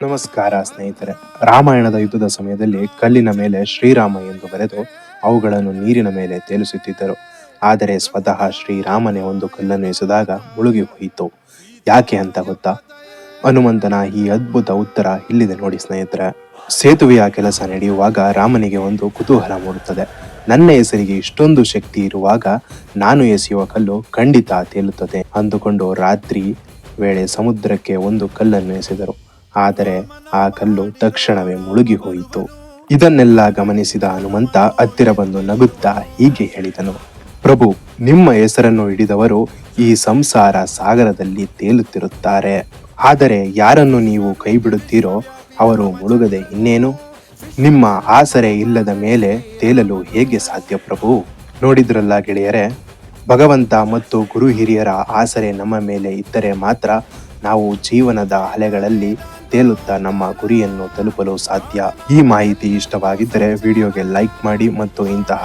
ನಮಸ್ಕಾರ ಸ್ನೇಹಿತರೆ. ರಾಮಾಯಣದ ಯುದ್ಧದ ಸಮಯದಲ್ಲಿ ಕಲ್ಲಿನ ಮೇಲೆ ಶ್ರೀರಾಮ ಎಂದು ಬರೆದು ಅವುಗಳನ್ನು ನೀರಿನ ಮೇಲೆ ತೇಲಿಸುತ್ತಿದ್ದರು. ಆದರೆ ಸ್ವತಃ ಶ್ರೀರಾಮನೇ ಒಂದು ಕಲ್ಲನ್ನು ಎಸೆದಾಗ ಮುಳುಗಿ ಹೋಯಿತು. ಯಾಕೆ ಅಂತ ಗೊತ್ತಾ? ಹನುಮಂತನ ಈ ಅದ್ಭುತ ಉತ್ತರ ಇಲ್ಲಿದೆ ನೋಡಿ ಸ್ನೇಹಿತರೆ. ಸೇತುವೆಯ ಕೆಲಸ ನಡೆಯುವಾಗ ರಾಮನಿಗೆ ಒಂದು ಕುತೂಹಲ ಮೂಡುತ್ತದೆ. ನನ್ನ ಹೆಸರಿಗೆ ಇಷ್ಟೊಂದು ಶಕ್ತಿ ಇರುವಾಗ ನಾನು ಎಸೆಯುವ ಕಲ್ಲು ಖಂಡಿತ ತೇಲುತ್ತದೆ ಅಂದುಕೊಂಡು ರಾತ್ರಿ ವೇಳೆ ಸಮುದ್ರಕ್ಕೆ ಒಂದು ಕಲ್ಲನ್ನು ಎಸೆದರು. ಆದರೆ ಆ ಕಲ್ಲು ತಕ್ಷಣವೇ ಮುಳುಗಿ ಹೋಯಿತು. ಇದನ್ನೆಲ್ಲ ಗಮನಿಸಿದ ಹನುಮಂತ ಹತ್ತಿರ ಬಂದು ನಗುತ್ತಾ ಹೀಗೆ ಹೇಳಿದನು, ಪ್ರಭು, ನಿಮ್ಮ ಹೆಸರನ್ನು ಹಿಡಿದವರು ಈ ಸಂಸಾರ ಸಾಗರದಲ್ಲಿ ತೇಲುತ್ತಿರುತ್ತಾರೆ. ಆದರೆ ಯಾರನ್ನು ನೀವು ಕೈ ಬಿಡುತ್ತೀರೋ ಅವರು ಮುಳುಗದೆ ಇನ್ನೇನು? ನಿಮ್ಮ ಆಸರೆ ಇಲ್ಲದ ಮೇಲೆ ತೇಲಲು ಹೇಗೆ ಸಾಧ್ಯ ಪ್ರಭು? ನೋಡಿದ್ರಲ್ಲ ಗೆಳೆಯರೆ, ಭಗವಂತ ಮತ್ತು ಗುರು ಹಿರಿಯರ ಆಸರೆ ನಮ್ಮ ಮೇಲೆ ಇದ್ದರೆ ಮಾತ್ರ ನಾವು ಜೀವನದ ಅಲೆಗಳಲ್ಲಿ ತೇಲುತ್ತಾ ನಮ್ಮ ಗುರಿಯನ್ನು ತಲುಪಲು ಸಾಧ್ಯ. ಈ ಮಾಹಿತಿ ಇಷ್ಟವಾಗಿದ್ದರೆ ವಿಡಿಯೋಗೆ ಲೈಕ್ ಮಾಡಿ ಮತ್ತು ಇಂತಹ